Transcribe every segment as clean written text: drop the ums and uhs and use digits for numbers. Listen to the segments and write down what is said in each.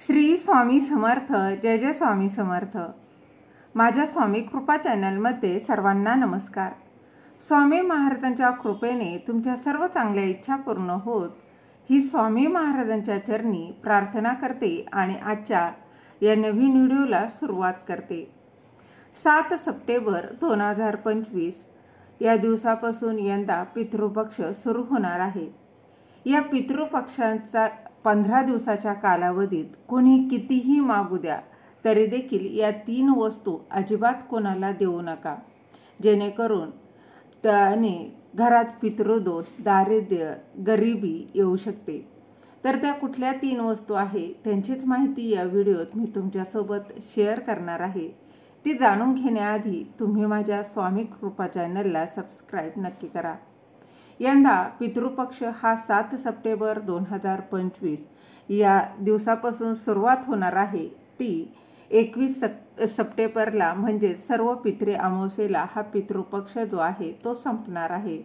श्री स्वामी समर्थ. जय जय स्वामी समर्थ. माझ्या स्वामी कृपा चॅनलमध्ये सर्वांना नमस्कार. स्वामी महाराजांच्या कृपेने तुमच्या सर्व चांगल्या इच्छा पूर्ण होत ही स्वामी महाराजांच्या चरणी प्रार्थना करते आणि आजच्या या नवीन व्हिडिओला सुरुवात करते. 7 सप्टेंबर 2025 या दिवसापासून यंदा पितृपक्ष सुरू होणार आहे. या पितृपक्षांचा 15 दिवसाच्या कालावधीत कोणी कितीही मागू द्या तरी देखील या 3 वस्तू अजिबात कोणाला देऊ नका, जेणेकरून त्याने घरात पितृदोष, दारिद्र्य, गरिबी येऊ शकते. तर त्या कुठल्या 3 वस्तू आहे त्यांचीच माहिती या व्हिडिओत मी तुमच्यासोबत शेअर करणार आहे. ती जाणून घेण्याआधी तुम्ही माझ्या स्वामी कृपा चॅनलला सबस्क्राईब नक्की करा. यंदा पितृपक्ष हा 7 सप्टेंबर 2025 या दिवसापासून सुरुवात होणार आहे. ती 21 सप्टेंबरला म्हणजे सर्व पितृ अमावस्येला हा पितृपक्ष जो आहे तो संपणार आहे.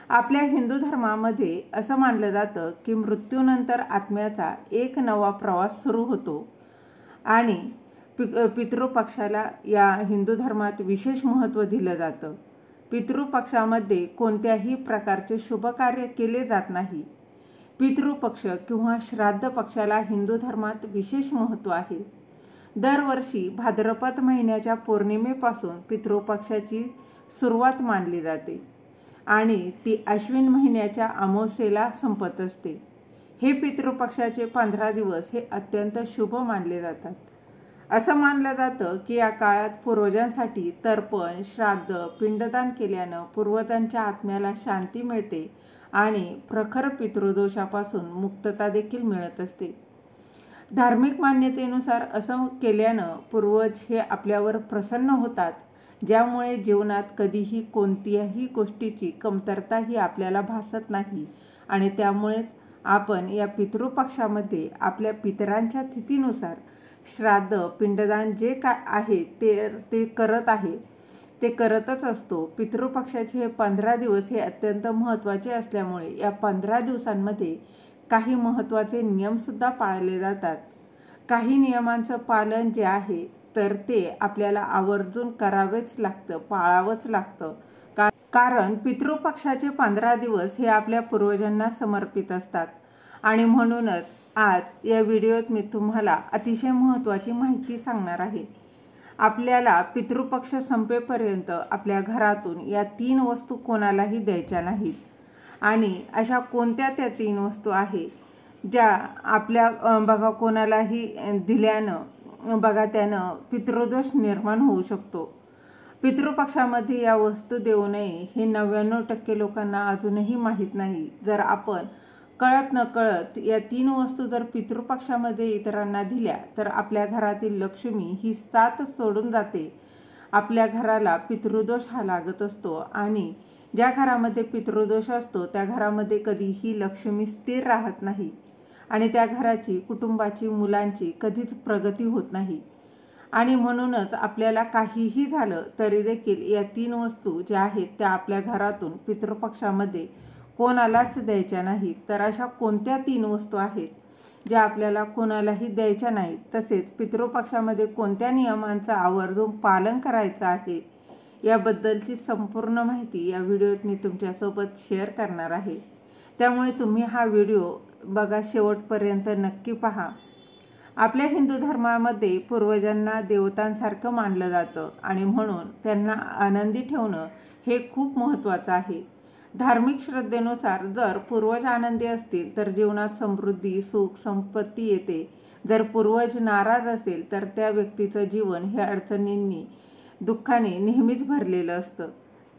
आपल्या हिंदू धर्मामध्ये असं मानलं जातं की मृत्यूनंतर आत्म्याचा एक नवा प्रवास सुरू होतो आणि पितृपक्षाला या हिंदू धर्मात विशेष महत्त्व दिलं जातं. पितृपक्षामध्ये कोणत्याही प्रकारचे शुभकार्य केले जात नाही. पितृपक्ष किंवा श्राद्ध पक्षाला हिंदू धर्मात विशेष महत्त्व आहे. दरवर्षी भाद्रपद महिन्याच्या पौर्णिमेपासून पितृपक्षाची सुरुवात मानली जाते आणि ती अश्विन महिन्याच्या अमावस्येला संपत असते. हे पितृपक्षाचे 15 दिवस हे अत्यंत शुभ मानले जातात. असं मानलं जातं की या काळात पूर्वजांसाठी तर्पण, श्राद्ध, पिंडदान केल्यानं पूर्वजांच्या आत्म्याला शांती मिळते आणि प्रखर पितृदोषापासून मुक्तता देखील मिळत असते. धार्मिक मान्यतेनुसार असं केल्यानं पूर्वज हे आपल्यावर प्रसन्न होतात, ज्यामुळे जीवनात कधीही कोणत्याही गोष्टीची कमतरताही आपल्याला भासत नाही आणि त्यामुळेच आपण या पितृपक्षामध्ये आपल्या पितरांच्या तिथीनुसार श्राद्ध, पिंडदान जे काय आहे ते करतच असतो. पितृपक्षाचे हे 15 दिवस हे अत्यंत महत्त्वाचे असल्यामुळे या 15 दिवसांमध्ये काही महत्त्वाचे नियमसुद्धा पाळले जातात. काही नियमांचं पालन जे आहे तर ते आपल्याला आवर्जून करावेच लागतं, पाळावंच लागतं. कारण पितृपक्षाचे 15 दिवस हे आपल्या पूर्वजांना समर्पित असतात आणि म्हणूनच आज या व्हिडिओत मी तुम्हाला अतिशय महत्त्वाची माहिती सांगणार आहे. आपल्याला पितृपक्ष संपेपर्यंत आपल्या घरातून या 3 वस्तू कोणालाही द्यायच्या नाहीत. आणि अशा कोणत्या त्या 3 वस्तू आहे ज्या आपल्या बघा कोणालाही दिल्यानं बघा त्यानं पितृदोष निर्माण होऊ शकतो. पितृपक्षामध्ये या वस्तू देऊ नये हे 99% लोकांना अजूनही माहीत नाही. जर आपण कळत नकळत या 3 वस्तू जर पितृपक्षामध्ये इतरांना दिल्या तर आपल्या घरातील लक्ष्मी ही साथ सोडून जाते. आपल्या घराला पितृदोष हा लागत असतो आणि ज्या घरामध्ये पितृदोष असतो त्या घरामध्ये कधीही लक्ष्मी स्थिर राहत नाही आणि त्या घराची, कुटुंबाची, मुलांची कधीच प्रगती होत नाही. आणि म्हणूनच आपल्याला काहीही झालं तरी देखील या 3 वस्तू ज्या आहेत त्या आपल्या घरातून पितृपक्षामध्ये कोणालाच द्यायच्या नाहीत. तर अशा कोणत्या 3 वस्तू आहेत ज्या आपल्याला कोणालाही द्यायच्या नाहीत, तसेच पितृपक्षामध्ये कोणत्या नियमांचं आवर्जून पालन करायचं आहे याबद्दलची संपूर्ण माहिती या व्हिडिओत मी तुमच्यासोबत शेअर करणार आहे. त्यामुळे तुम्ही हा व्हिडिओ बघा शेवटपर्यंत नक्की पहा. आपल्या हिंदू धर्मामध्ये पूर्वजांना देवतांसारखं मानलं जातं आणि म्हणून त्यांना आनंदी ठेवणं हे खूप महत्त्वाचं आहे. धार्मिक श्रद्धेनुसार जर पूर्वज आनंदी असतील तर जीवनात समृद्धी, सुख, संपत्ती येते. जर पूर्वज नाराज असेल तर त्या व्यक्तीचं जीवन हे अडचणींनी, दुःखाने नेहमीच भरलेलं असतं.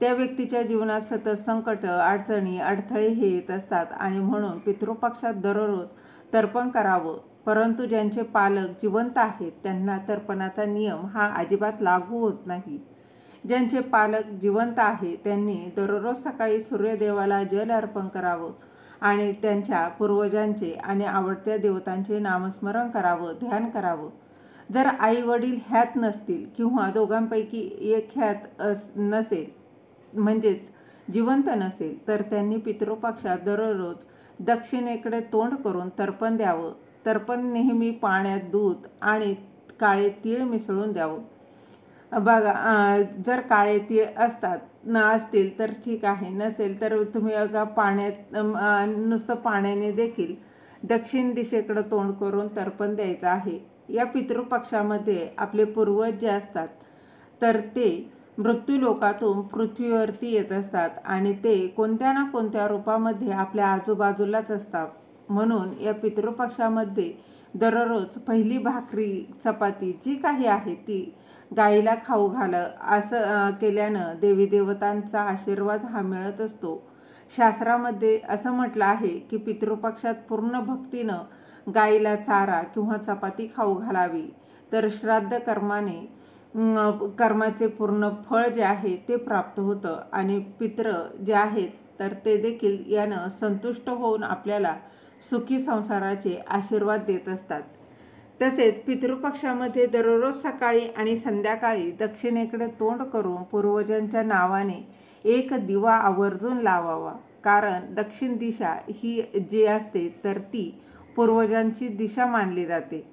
त्या व्यक्तीच्या जीवनात सतत संकट, अडचणी, अडथळे हे येत असतात आणि म्हणून पितृपक्षात दररोज तर्पण करावं. परंतु ज्यांचे पालक जिवंत आहेत त्यांना तर्पणाचा नियम हा अजिबात लागू होत नाही. ज्यांचे पालक जिवंत आहे त्यांनी दररोज सकाळी सूर्यदेवाला जल अर्पण करावं आणि त्यांच्या पूर्वजांचे आणि आवडत्या देवतांचे नामस्मरण करावं, ध्यान करावं. जर आई वडील ह्यात नसतील किंवा दोघांपैकी एक ह्यात नसेल म्हणजेच जिवंत नसेल तर त्यांनी पितृपक्षात दररोज दक्षिणेकडे तोंड करून तर्पण द्यावं. तर्पण नेहमी पाण्यात दूध आणि काळे तीळ मिसळून द्यावं. बघा, जर काळे तीळ असतील तर ठीक आहे, नसेल तर तुम्ही पाण्यात नुसतं पाण्याने देखील दक्षिण दिशेकडे तोंड करून तर्पण द्यायचं आहे. या पितृपक्षामध्ये आपले पूर्वज जे असतात तर ते मृत्यूलोकातून पृथ्वीवरती येत असतात आणि ते कोणत्या ना कोणत्या रूपामध्ये आपल्या आजूबाजूलाच असतात. म्हणून या पितृपक्षामध्ये दररोज पहिली भाकरी चपाती जी काही आहे ती गाईला खाऊ असं केल्यानं देवी देवतांचा आशीर्वाद हा मिळत असतो. शास्त्रामध्ये असं म्हटलं आहे की पितृपक्षात पूर्ण भक्तीनं गाईला चारा किंवा चपाती खाऊ घालावी, तर श्राद्ध कर्माचे पूर्ण फळ जे आहे ते प्राप्त होतं आणि पितृ जे आहेत तर ते देखील यानं संतुष्ट होऊन आपल्याला सुखी संसाराचे आशीर्वाद देत असतात. तसेच पितृपक्षामध्ये दररोज सकाळी आणि संध्याकाळी दक्षिणेकडे तोंड करून पूर्वजांच्या नावाने एक दिवा आवर्जून लावावा. कारण दक्षिण दिशा ही जी असते तर ती पूर्वजांची दिशा मानली जाते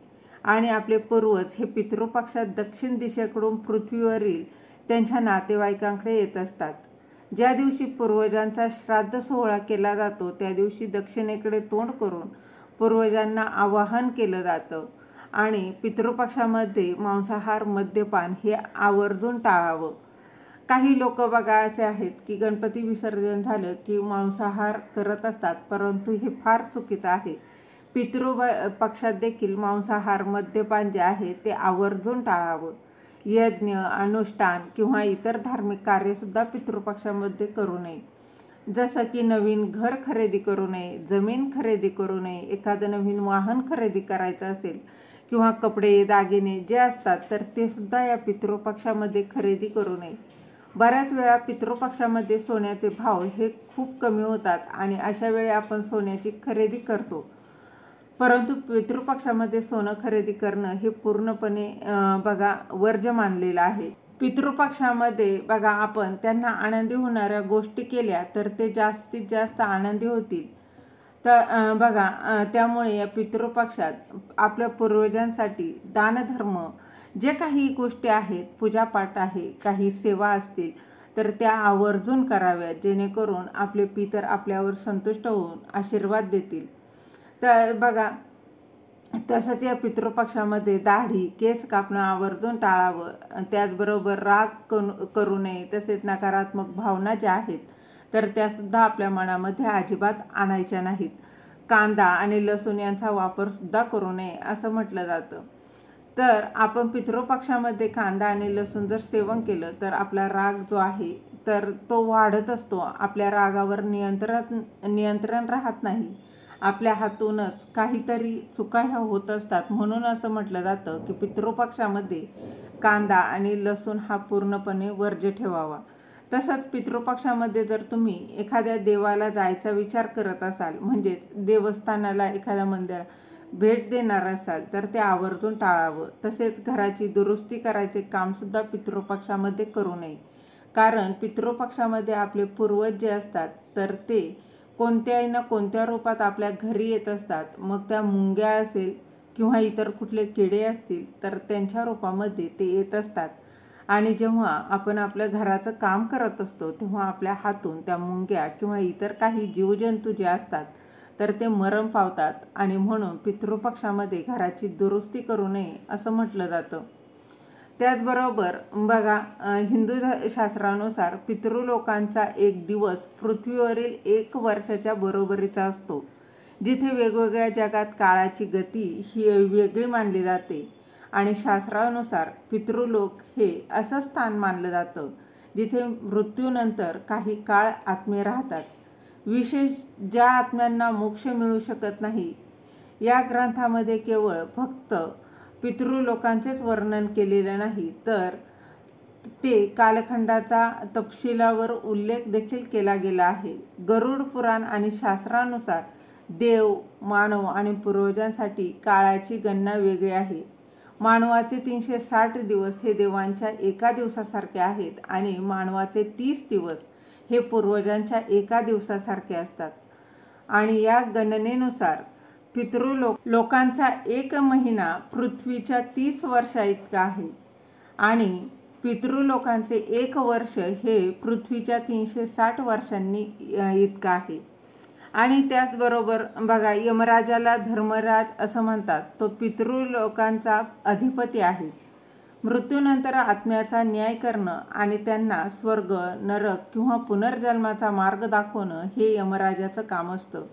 आणि आपले पूर्वज हे पितृपक्षात दक्षिण दिशेकडून पृथ्वीवरील त्यांच्या नातेवाईकांकडे येत असतात. ज्या दिवशी पूर्वजांचा श्राद्ध सोहळा केला जातो त्या दिवशी दक्षिणेकडे तोंड करून पूर्वजांना आवाहन केलं जातं आणि पितृपक्षामध्ये मांसाहार मद्यपान हे आवर्जून टाळावं. काही लोक बघा असे आहेत की गणपती विसर्जन झालं की मांसाहार करत असतात, परंतु हे फार चुकीचं आहे. पितृपक्षात देखील मांसाहार मद्यपान जे आहे ते आवर्जून टाळावं. यज्ञ अनुष्ठान किंवा इतर धार्मिक कार्यसुद्धा पितृपक्षामध्ये करू नये. जसं की नवीन घर खरेदी करू नये, जमीन खरेदी करू नये, एखादं नवीन वाहन खरेदी करायचं असेल किंवा कपडे दागिने जे असतात तर ते सुद्धा या पितृपक्षामध्ये खरेदी करू नये. बऱ्याच वेळा पितृपक्षामध्ये सोन्याचे भाव हे खूप कमी होतात आणि अशा वेळी आपण सोन्याची खरेदी करतो, परंतु पितृपक्षामध्ये सोनं खरेदी करणं हे पूर्णपणे बघा वर्ज्य मानलेलं आहे. पितृपक्षामध्ये बघा आपण त्यांना आनंदी होणाऱ्या गोष्टी केल्या तर ते जास्तीत जास्त आनंदी होतील. तर बघा, त्यामुळे या पितृपक्षात आपल्या पूर्वजांसाठी दानधर्म जे काही गोष्टी आहेत, पूजापाठ आहे, काही सेवा असतील तर त्या आवर्जून कराव्यात, जेणेकरून आपले पितर आपल्यावर संतुष्ट होऊन आशीर्वाद देतील. तर बघा, तसंच या पितृपक्षामध्ये दाढी केस कापणं आवर्जून टाळावं. त्याचबरोबर राग करू नये. तसेच नकारात्मक भावना ज्या आहेत तर त्यासुद्धा आपल्या मनामध्ये अजिबात आणायच्या नाहीत. कांदा आणि लसूण यांचा वापरसुद्धा करू नये असं म्हटलं जातं. तर आपण पितृपक्षामध्ये कांदा आणि लसूण जर सेवन केलं तर आपला राग जो आहे तर तो वाढत असतो. आपल्या रागावर नियंत्रण राहत नाही. आपल्या हातूनच काहीतरी चुका ह्या होत असतात. म्हणून असं म्हटलं जातं की पितृपक्षामध्ये कांदा आणि लसूण हा पूर्णपणे वर्ज्य ठेवावा. तसंच पितृपक्षामध्ये जर तुम्ही एखाद्या देवाला जायचा विचार करत असाल, म्हणजेच देवस्थानाला एखाद्या मंदिरात भेट देणार असाल तर ते आवर्जून टाळावं. तसेच घराची दुरुस्ती करायचे कामसुद्धा पितृपक्षामध्ये करू नये. कारण पितृपक्षामध्ये आपले पूर्वज जे असतात तर ते कोणत्याही ना कोणत्या रूपात आपल्या घरी येत असतात. मग त्या मुंग्या असेल किंवा इतर कुठले किडे असतील तर त्यांच्या रूपामध्ये ते येत असतात आणि जेव्हा आपण आपल्या घराचं काम करत असतो तेव्हा आपल्या हातून त्या मुंग्या किंवा इतर काही जीवजंतू जे असतात तर ते मरण पावतात आणि म्हणून पितृपक्षामध्ये घराची दुरुस्ती करू नये असं म्हटलं जातं. त्याचबरोबर बघा, हिंदू शास्त्रानुसार पितृलोकांचा एक दिवस पृथ्वीवरील 1 वर्षाच्या बरोबरीचा असतो. जिथे वेगवेगळ्या जगात काळाची गती ही वेगळी मानली जाते आणि शास्त्रानुसार पितृलोक हे असं स्थान मानलं जातं जिथे मृत्यूनंतर काही काळ आत्मे राहतात. विशेष ज्या आत्म्यांना मोक्ष मिळू शकत नाही, या ग्रंथामध्ये केवळ फक्त पितृलोकांचेच वर्णन केलेलं नाही तर ते कालखंडाचा तपशिलावर उल्लेख देखील केला गेला आहे. गरुड पुराण आणि शास्त्रानुसार देव, मानव आणि पूर्वजांसाठी काळाची गणना वेगळी आहे. मानवाचे 360 दिवस हे देवांच्या एका दिवसासारखे आहेत आणि मानवाचे 30 दिवस हे पूर्वजांच्या एका दिवसासारखे असतात. आणि या गणनेनुसार लोकांचा एक महिना पृथ्वीच्या 30 वर्षा इतका आहे आणि पितृलोकांचे एक वर्ष हे पृथ्वीच्या 360 वर्षांनी इतकं आहे. आणि त्याचबरोबर बघा, यमराजाला धर्मराज असं म्हणतात. तो पितृलोकांचा अधिपती आहे. मृत्यूनंतर आत्म्याचा न्याय करणं आणि त्यांना स्वर्ग, नरक किंवा पुनर्जन्माचा मार्ग दाखवणं हे यमराजाचं काम असतं.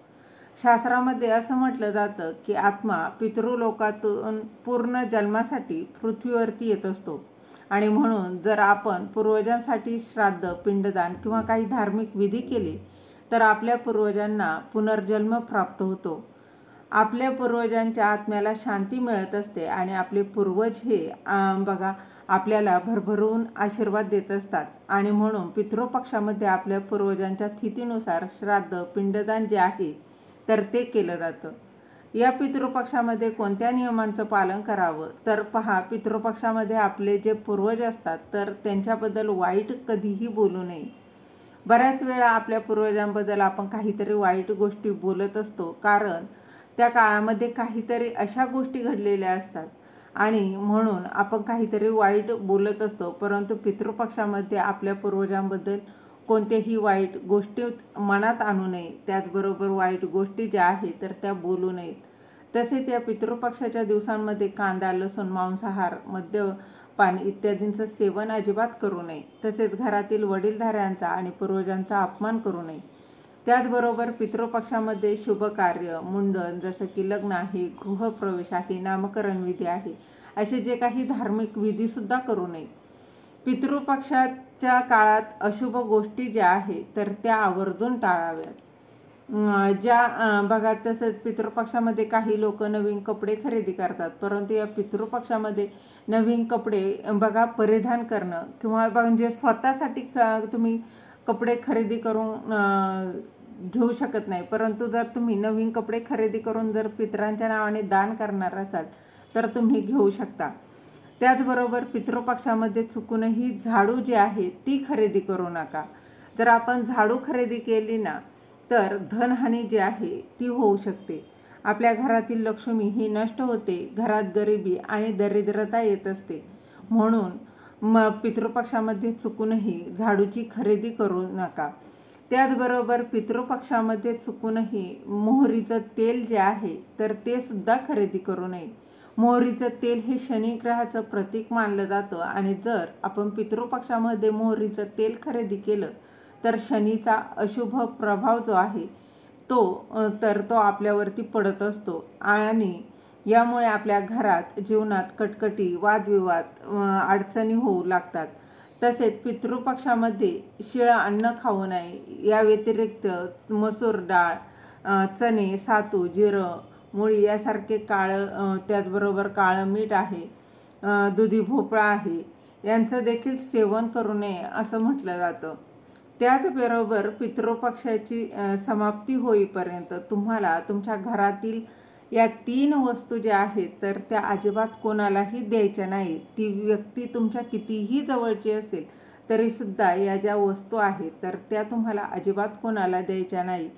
शास्त्रामध्ये असं म्हटलं जातं की आत्मा पितृलोकातून पूर्ण जन्मासाठी पृथ्वीवरती येत असतो आणि म्हणून जर आपण पूर्वजांसाठी श्राद्ध, पिंडदान किंवा काही धार्मिक विधी केले तर आपल्या पूर्वजांना पुनर्जन्म प्राप्त होतो. आपल्या पूर्वजांच्या आत्म्याला शांती मिळत असते आणि आपले पूर्वज हे बघा आपल्याला भरभरून आशीर्वाद देत असतात आणि म्हणून पितृपक्षामध्ये आपल्या पूर्वजांच्या तिथीनुसार श्राद्ध, पिंडदान जे आहे तर ते केलं जातं. या पितृपक्षामध्ये कोणत्या नियमांचं पालन करावं तर पहा, पितृपक्षामध्ये आपले जे पूर्वज असतात तर त्यांच्याबद्दल वाईट कधीही बोलू नये. बऱ्याच वेळा आपल्या पूर्वजांबद्दल आपण काहीतरी वाईट गोष्टी बोलत असतो, कारण त्या काळामध्ये काहीतरी अशा गोष्टी घडलेल्या असतात आणि म्हणून आपण काहीतरी वाईट बोलत असतो. परंतु पितृपक्षामध्ये आपल्या पूर्वजांबद्दल कोणत्याही वाईट गोष्टी मनात आणू नये. त्याचबरोबर वाईट गोष्टी ज्या आहेत तर त्या बोलू नयेत. तसेच या पितृपक्षाच्या दिवसांमध्ये कांदा, लसूण, मांसाहार, मद्यपान इत्यादींचं सेवन अजिबात करू नये. तसेच घरातील वडीलधाऱ्यांचा आणि पूर्वजांचा अपमान करू नये. त्याचबरोबर पितृपक्षामध्ये शुभ कार्य, मुंडन जसं की लग्न आहे, गृहप्रवेश आहे, नामकरण विधी आहे, असे जे काही धार्मिक विधीसुद्धा करू नये. पितृपक्षाच्या काळात अशुभ गोष्टी ज्या आहेत तर त्या आवर्जून टाळाव्यात. बघा, तसंच पितृपक्षामध्ये काही लोक नवीन कपडे खरेदी करतात, परंतु या पितृपक्षामध्ये नवीन कपडे बघा परिधान करणं किंवा म्हणजे स्वतःसाठी तुम्ही कपडे खरेदी करून घेऊ शकत नाही. परंतु जर तुम्ही नवीन कपडे खरेदी करून जर पितरांच्या नावाने दान करणार असाल तर तुम्ही घेऊ शकता. त्याचबरोबर पितृपक्षामध्ये चुकूनही झाडू जी आहे ती खरेदी करू नका. जर आपण झाडू खरेदी केली ना तर धनहानी जी आहे ती होऊ शकते. आपल्या घरातील लक्ष्मी ही नष्ट होते, घरात गरिबी आणि दरिद्रता येत असते. म्हणून पितृपक्षामध्ये चुकूनही झाडूची खरेदी करू नका. त्याचबरोबर पितृपक्षामध्ये चुकूनही मोहरीचं तेल जे आहे तर ते सुद्धा खरेदी करू नये. मोहरीचं तेल हे शनिग्रहाचं प्रतीक मानलं जातं आणि जर आपण पितृपक्षामध्ये मोहरीचं तेल खरेदी केलं तर शनीचा अशुभ प्रभाव जो आहे तो आपल्यावरती पडत असतो आणि यामुळे आपल्या घरात जीवनात कटकटी, वादविवाद, अडचणी होऊ लागतात. तसेच पितृपक्षामध्ये शिळं अन्न खाऊ नये. या व्यतिरिक्त मसूर डाळ, चणे, सातू, जिरं, मुळी यासारखे त्याचबरोबर काळं मीठ आहे, दुधी भोपळा आहे, यांचं देखील सेवन करू नये असं म्हटलं जातं. त्याचबरोबर पितृपक्षाची समाप्ती होईपर्यंत तुम्हाला तुमच्या घरातील या 3 वस्तू ज्या आहेत तर त्या अजिबात कोणालाही द्यायच्या नाही. ती व्यक्ती तुमच्या कितीही जवळची असेल तरीसुद्धा या ज्या वस्तू आहेत तर त्या तुम्हाला अजिबात कोणाला द्यायच्या नाही.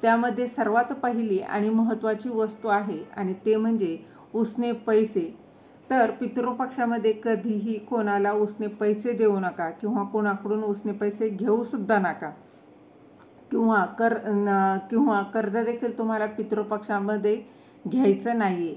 त्यामध्ये सर्वात पहिली आणि महत्त्वाची वस्तू आहे आणि ते म्हणजे उसने पैसे. तर पितृपक्षामध्ये कधीही कोणाला उसने पैसे देऊ नका किंवा कोणाकडून उसने पैसे घेऊसुद्धा नका किंवा कर्ज देखील तुम्हाला पितृपक्षामध्ये घ्यायचं नाही आहे.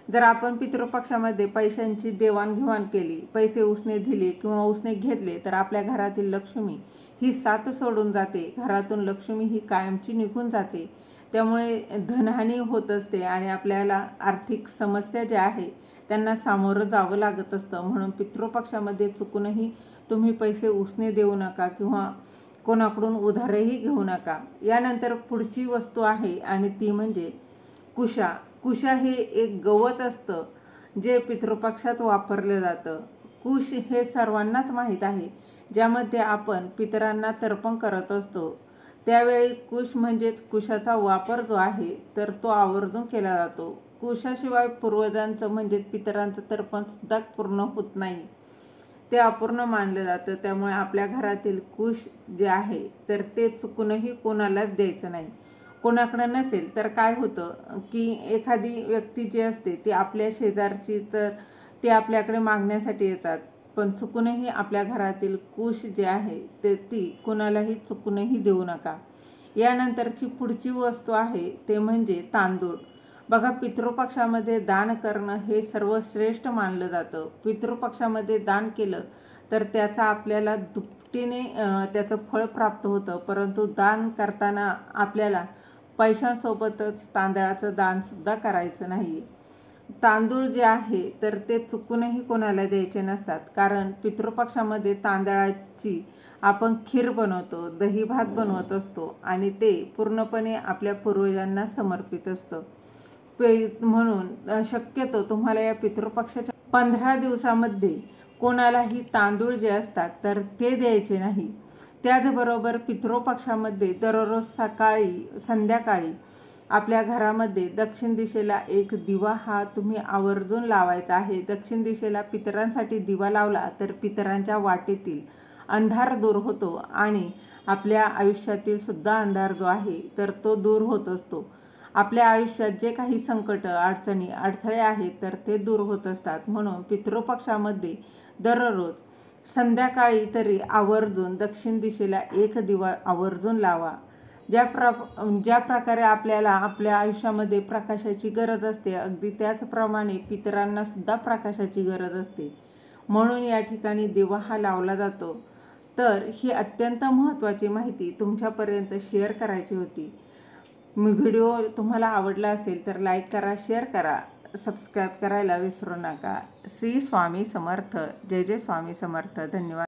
जर आपण पितृपक्षामध्ये पैशांची देवाणघेवाण केली, पैसे उसने दिले किंवा उसने घेतले तर आपल्या घरातील लक्ष्मी ही साथ सोडून जाते, घरातून लक्ष्मी ही कायमची निघून जाते. त्यामुळे धनहानी होत असते आणि आपल्याला आर्थिक समस्या ज्या आहे त्यांना सामोरं जावं लागत असतं. म्हणून पितृपक्षामध्ये चुकूनही तुम्ही पैसे उसने देऊ नका किंवा कोणाकडून उधारही घेऊ नका. यानंतर पुढची वस्तू आहे आणि ती म्हणजे कुशा. कुशा हे एक गवत असतं जे पितृपक्षात वापरलं जातं. कुश हे सर्वांनाच माहीत आहे, ज्यामध्ये आपण पितरांना तर्पण करत असतो. त्यावेळी कुशाचा वापर जो आहे तर तो आवर्जून केला जातो. कुशाशिवाय पूर्वजांचं पितरांचं तर्पण सुद्धा पूर्ण होत नाही, ते अपूर्ण मानलं जातं. त्यामुळे आपल्या घरातील कुश जे आहे तर ते चुकूनही कोणालाच द्यायचं नाही. कोणाकडे नसेल तर काय होतं की एखादी व्यक्ती जी असते ती आपल्या शेजारची, तर ती आपल्याकडे मागण्यासाठी येतात, पण चुकूनही आपल्या घरातील कुश जे आहे ते ती कोणालाही चुकूनही देऊ नका. यानंतरची पुढची वस्तू आहे ते म्हणजे तांदूळ. बघा, पितृपक्षामध्ये दान करणं हे सर्वश्रेष्ठ मानलं जातं. पितृपक्षामध्ये दान केलं तर त्याचा आपल्याला दुपटीने त्याचं फळ प्राप्त होतं, परंतु दान करताना आपल्याला पैशांसोबतच तांदळाचं दानसुद्धा करायचं नाही. तांदूळ जे आहे तर ते चुकूनही कोणाला द्यायचे नसतात, कारण पितृपक्षामध्ये तांदळाची आपण खीर बनवतो, दही भात बनवत असतो आणि ते पूर्णपणे आपल्या पूर्वजांना समर्पित असतं. म्हणून शक्यतो तुम्हाला या पितृपक्षाच्या 15 दिवसामध्ये कोणालाही तांदूळ जे असतात तर ते द्यायचे नाही. त्याचबरोबर पितृपक्षामध्ये दररोज सकाळी संध्याकाळी आपल्या घरामध्ये दक्षिण दिशेला एक दिवा हा तुम्ही आवर्जून लावायचा आहे. दक्षिण दिशेला पितरांसाठी दिवा लावला तर पितरांच्या वाटेतील अंधार दूर होतो आणि आपल्या आयुष्यातील सुद्धा अंधार जो आहे तर तो दूर होत असतो. आपल्या आयुष्यात जे काही संकट, अडचणी, अडथळे आहेत तर ते दूर होत असतात. म्हणून पितृपक्षामध्ये दररोज संध्याकाळी तरी आवर्जून दक्षिण दिशेला एक दिवा आवर्जून लावा. ज्या प्रकारे आपल्याला आपल्या आयुष्यामध्ये प्रकाशाची गरज असते, अगदी त्याचप्रमाणे पितरांना सुद्धा प्रकाशाची गरज असते. म्हणून या ठिकाणी दिवा हा लावला जातो. तर ही अत्यंत महत्त्वाची माहिती तुमच्यापर्यंत शेअर करायची होती. व्हिडिओ तुम्हाला आवडला असेल तर लाईक करा, शेअर करा, सबस्क्राईब करायला विसरू नका. श्री स्वामी समर्थ. जय जय स्वामी समर्थ. धन्यवाद.